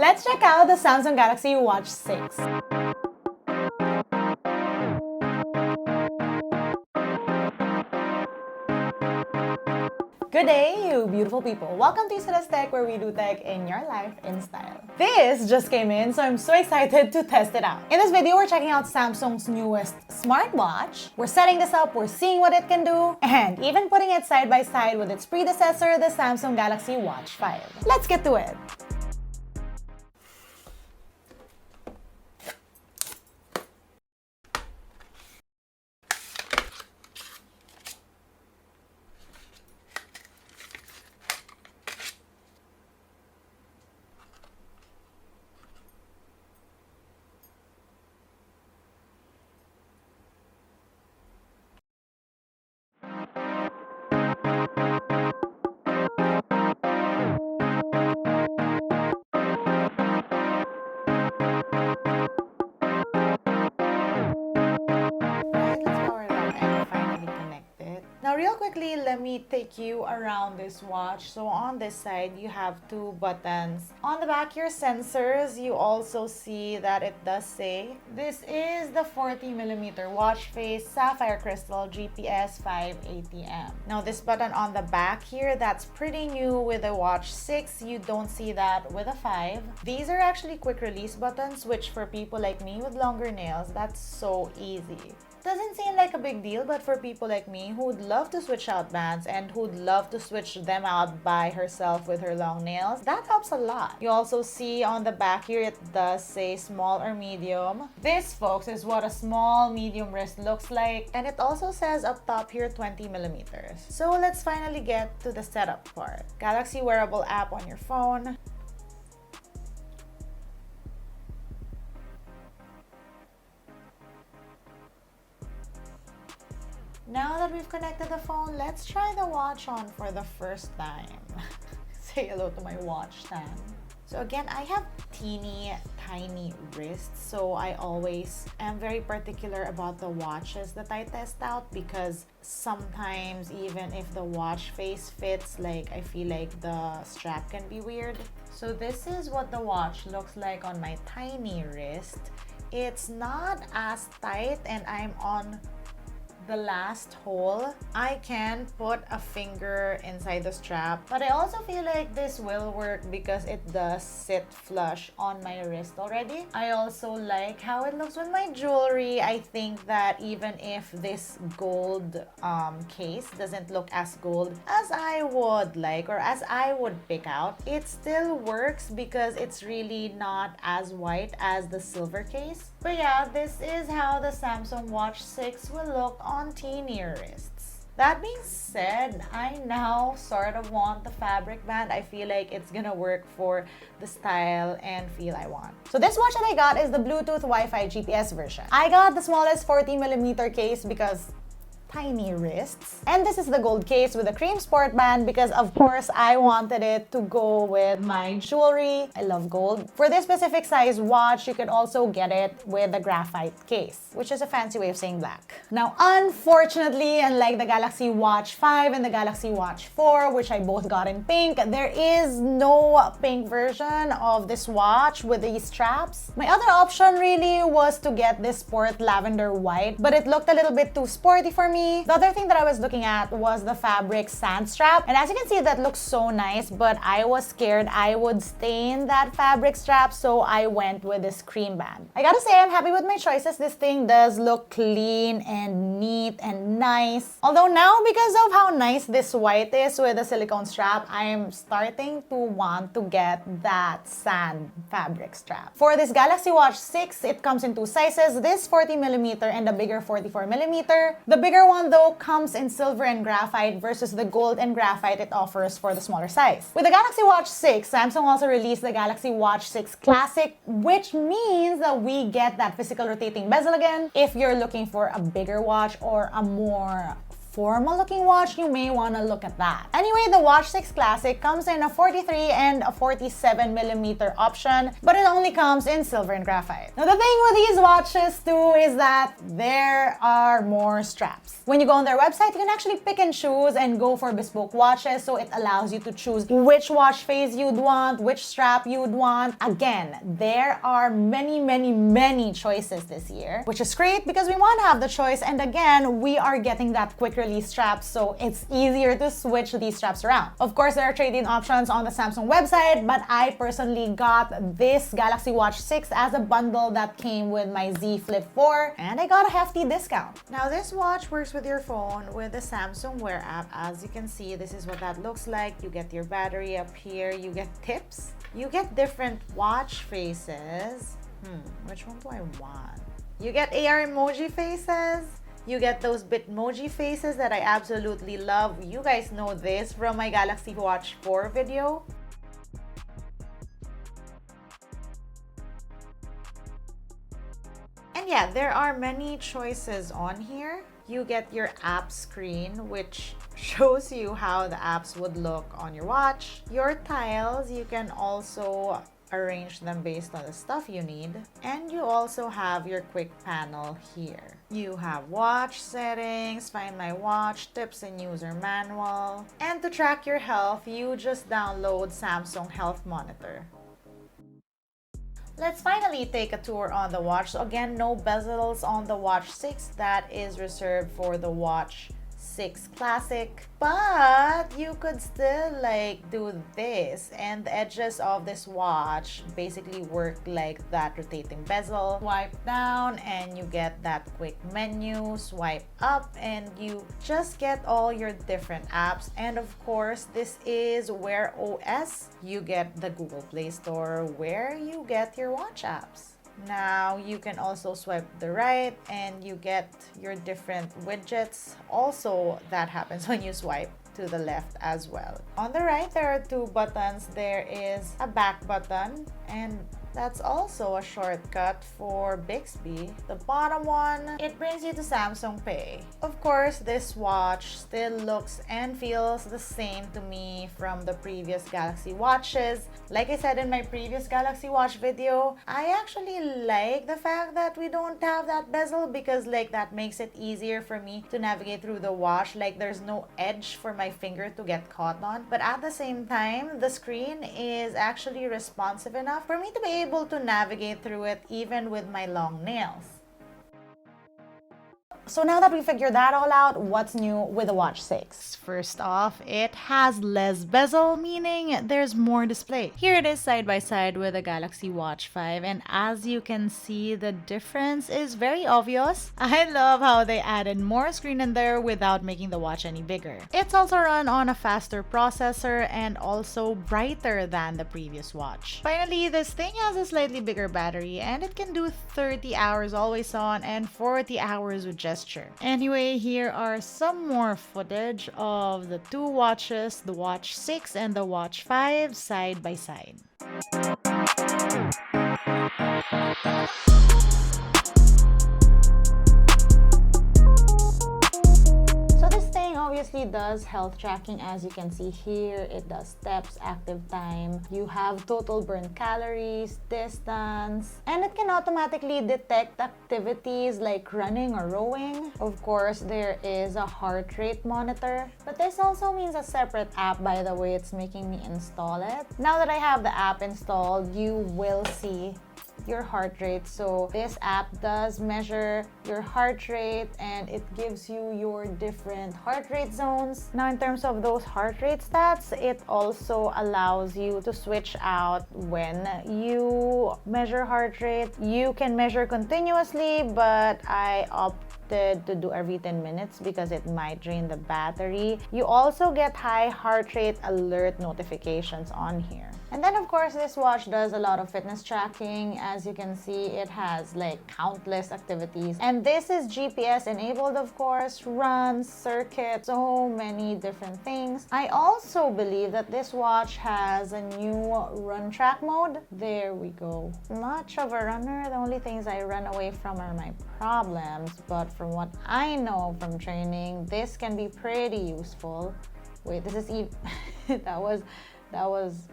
Let's check out the Samsung Galaxy Watch 6. Good day, you beautiful people. Welcome to IN ICY Tech, where we do tech in your life in style. This just came in, so I'm so excited to test it out. In this video, we're checking out Samsung's newest smartwatch. We're setting this up, we're seeing what it can do, and even putting it side by side with its predecessor, the Samsung Galaxy Watch 5. Let's get to it. Now, real quickly, let me take you around this watch. So on this side, you have two buttons. On the back, your sensors. You also see that it does say, this is the 40mm watch face sapphire crystal GPS 580M. Now, this button on the back here, that's pretty new with the Watch 6. You don't see that with a 5. These are actually quick release buttons, which for people like me with longer nails, that's so easy. Doesn't seem like a big deal, but for people like me who would love to switch out bands and who'd love to switch them out by herself with her long nails, that helps a lot. You also see on the back here, it does say small or medium. This, folks, is what a small medium wrist looks like, and it also says up top here 20mm. So let's finally get to the setup part. Galaxy wearable app on your phone. Now that we've connected the phone, let's try the watch on for the first time. Say hello to my watch stand. So again, I have tiny wrists, so I always am very particular about the watches that I test out, because sometimes even if the watch face fits, like I feel like the strap can be weird. So this is what the watch looks like on my tiny wrist. It's not as tight, and I'm on the last hole. I can put a finger inside the strap, but I also feel like this will work because it does sit flush on my wrist already. I also like how it looks with my jewelry. I think that even if this gold case doesn't look as gold as I would like, or as I would pick out, it still works because it's really not as white as the silver case. But yeah, this is how the Samsung Watch 6 will look on teenier wrists. That being said, I now sort of want the fabric band. I feel like it's gonna work for the style and feel I want. So this watch that I got is the Bluetooth Wi-Fi GPS version. I got the smallest 40mm case because tiny wrists. And this is the gold case with a cream sport band because of course I wanted it to go with my jewelry. I love gold. For this specific size watch, you could also get it with the graphite case, which is a fancy way of saying black. Now, unfortunately, unlike the Galaxy Watch 5 and the Galaxy Watch 4, which I both got in pink, there is no pink version of this watch with these straps. My other option really was to get this sport lavender white, but it looked a little bit too sporty for me. The other thing that I was looking at was the fabric sand strap, and as you can see, that looks so nice, but I was scared I would stain that fabric strap, so I went with this cream band. I gotta say, I'm happy with my choices. This thing does look clean and neat and nice. Although now, because of how nice this white is with the silicone strap, I'm starting to want to get that sand fabric strap. For this Galaxy Watch 6, it comes in two sizes, this 40mm and the bigger 44mm. The bigger one though comes in silver and graphite versus the gold and graphite it offers for the smaller size. With the Galaxy Watch 6, Samsung also released the Galaxy Watch 6 Classic, which means that we get that physical rotating bezel again if you're looking for a bigger watch or a more formal looking watch, you may want to look at that. Anyway, the Watch 6 Classic comes in a 43 and a 47mm option, but it only comes in silver and graphite. Now the thing with these watches too is that there are more straps. When you go on their website, you can actually pick and choose and go for bespoke watches, so it allows you to choose which watch face you'd want, which strap you'd want. Again, there are many choices this year, which is great because we want to have the choice, and again, we are getting that quick release strap, so it's easier to switch these straps around. Of course, there are trade-in options on the Samsung website, but I personally got this Galaxy Watch 6 as a bundle that came with my Z Flip 4, and I got a hefty discount. Now, this watch works with your phone with the Samsung Wear app. As you can see, this is what that looks like. You get your battery up here, you get tips, you get different watch faces. Which one do I want? You get AR emoji faces. You get those Bitmoji faces that I absolutely love. You guys know this from my Galaxy Watch 4 video. And yeah, there are many choices on here. You get your app screen, which shows you how the apps would look on your watch. Your tiles, you can also arrange them based on the stuff you need. And you also have your quick panel here. You have watch settings, find my watch, tips and user manual. And to track your health, you just download Samsung Health Monitor. Let's finally take a tour on the watch. So again, no bezels on the Watch 6. That is reserved for the Watch 6 Classic, but you could still do this, and the edges of this watch basically work like that rotating bezel. Swipe down and you get that quick menu, swipe up and you just get all your different apps. And of course, this is Wear OS. You get the Google Play Store where you get your watch apps. Now you can also swipe to the right and you get your different widgets. Also, that happens when you swipe to the left as well. On the right, there are two buttons. There is a back button, and that's also a shortcut for Bixby. The bottom one, it brings you to Samsung Pay. Of course, this watch still looks and feels the same to me from the previous Galaxy watches. Like I said in my previous Galaxy Watch video, I actually like the fact that we don't have that bezel, because that makes it easier for me to navigate through the watch. There's no edge for my finger to get caught on. But at the same time, the screen is actually responsive enough for me to be able to navigate through it even with my long nails. So now that we figured that all out, what's new with the Watch 6? First off, it has less bezel, meaning there's more display. Here it is side by side with the Galaxy Watch 5, and as you can see, the difference is very obvious. I love how they added more screen in there without making the watch any bigger. It's also run on a faster processor and also brighter than the previous watch. Finally, this thing has a slightly bigger battery, and it can do 30 hours always on and 40 hours with gesture. Anyway, here are some more footage of the two watches, the Watch 6 and the Watch 5, side by side. Obviously does health tracking. As you can see here, it does steps, active time, you have total burn calories, distance, and it can automatically detect activities like running or rowing. Of course, there is a heart rate monitor, but this also means a separate app. By the way, it's making me install it. Now that I have the app installed, you will see your heart rate. So this app does measure your heart rate and it gives you your different heart rate zones. Now, in terms of those heart rate stats, it also allows you to switch out when you measure heart rate. You can measure continuously, but I opted to do every 10 minutes because it might drain the battery. You also get high heart rate alert notifications on here. And then of course this watch does a lot of fitness tracking. As you can see, it has like countless activities. And this is GPS enabled, of course, runs, circuit, so many different things. I also believe that this watch has a new run track mode. There we go. Much of a runner, the only things I run away from are my problems, but from what I know from training, this can be pretty useful. Wait, this is even that was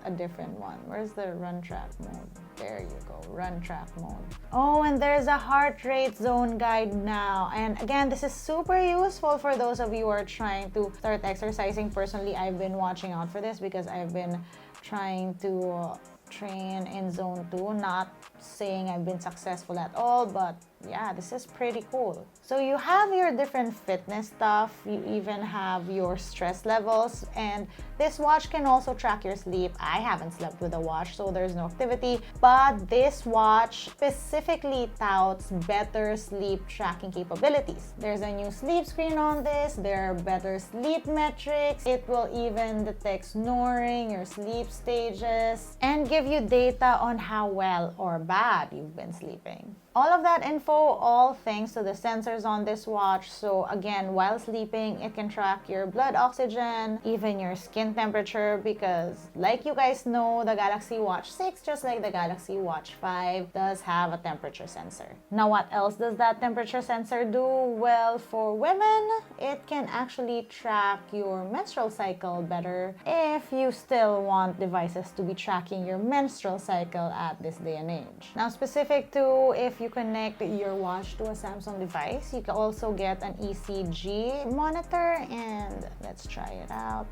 a different one. Where's the run track mode? There you go, run track mode. Oh, and there's a heart rate zone guide now. And again, this is super useful for those of you who are trying to start exercising. Personally, I've been watching out for this because I've been trying to train in zone 2. Not saying I've been successful at all, but yeah, this is pretty cool. So you have your different fitness stuff, you even have your stress levels, and this watch can also track your sleep. I haven't slept with a watch, so there's no activity, but this watch specifically touts better sleep tracking capabilities. There's a new sleep screen on this, there are better sleep metrics, it will even detect snoring, your sleep stages, and give you data on how well or bad you've been sleeping. All of that info, all thanks to the sensors on this watch. So again, while sleeping, it can track your blood oxygen, even your skin temperature, because like you guys know, the Galaxy Watch 6, just like the Galaxy Watch 5, does have a temperature sensor. Now, what else does that temperature sensor do? Well, for women, it can actually track your menstrual cycle better if you still want devices to be tracking your menstrual cycle at this day and age. Now, specific to if you connect your watch to a Samsung device, you can also get an ECG monitor, and let's try it out.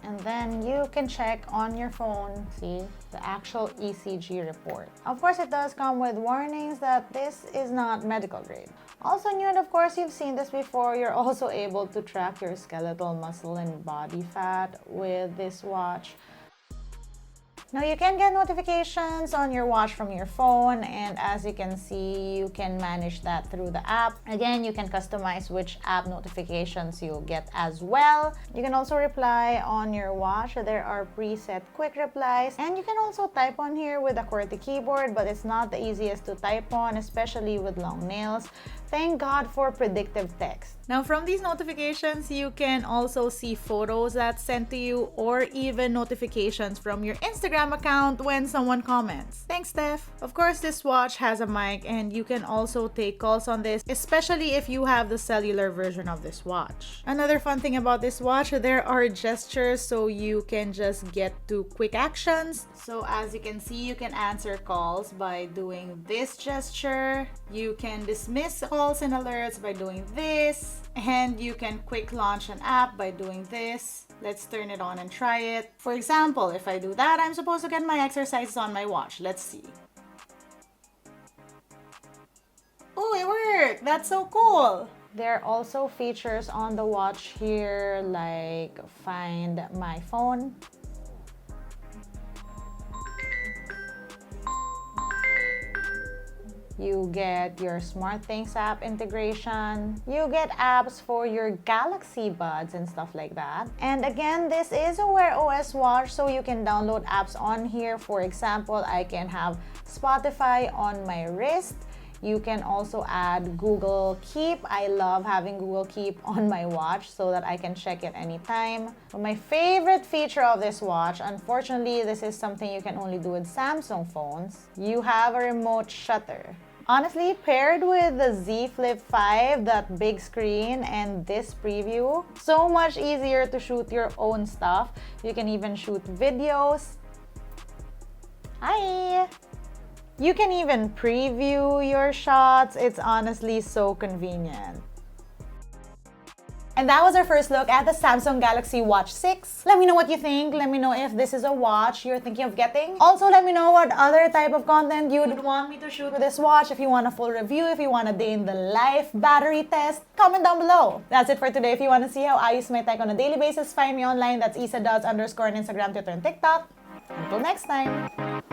And then you can check on your phone, see the actual ECG report. Of course, it does come with warnings that this is not medical grade. Also new, and of course you've seen this before, you're also able to track your skeletal muscle and body fat with this watch. Now you can get notifications on your watch from your phone, and as you can see, you can manage that through the app. Again, you can customize which app notifications you'll get as well. You can also reply on your watch. There are preset quick replies, and you can also type on here with a QWERTY keyboard, but it's not the easiest to type on, especially with long nails. Thank God for predictive text. Now from these notifications, you can also see photos that's sent to you, or even notifications from your Instagram account when someone comments. Thanks, Steph. Of course, this watch has a mic, and you can also take calls on this, especially if you have the cellular version of this watch. Another fun thing about this watch, there are gestures, so you can just get to quick actions. So as you can see, you can answer calls by doing this gesture. You can dismiss calls and alerts by doing this. And you can quick launch an app by doing this. Let's turn it on and try it. For example, if I do that, I'm supposed to get my exercises on my watch. Let's see. Oh, it worked! That's so cool! There are also features on the watch here like Find My Phone. You get your SmartThings app integration. You get apps for your Galaxy Buds and stuff like that. And again, this is a Wear OS watch, so you can download apps on here. For example, I can have Spotify on my wrist. You can also add Google Keep. I love having Google Keep on my watch so that I can check it anytime. But my favorite feature of this watch, unfortunately, this is something you can only do with Samsung phones. You have a remote shutter. Honestly, paired with the Z Flip 5, that big screen, and this preview, so much easier to shoot your own stuff. You can even shoot videos. Hi! You can even preview your shots. It's honestly so convenient. And that was our first look at the Samsung Galaxy Watch 6. Let me know what you think. Let me know if this is a watch you're thinking of getting. Also, let me know what other type of content you'd want me to shoot with this watch. If you want a full review, if you want a day in the life battery test, comment down below. That's it for today. If you want to see how I use my tech on a daily basis, find me online. That's ISA_on Instagram, Twitter, and TikTok. Until next time.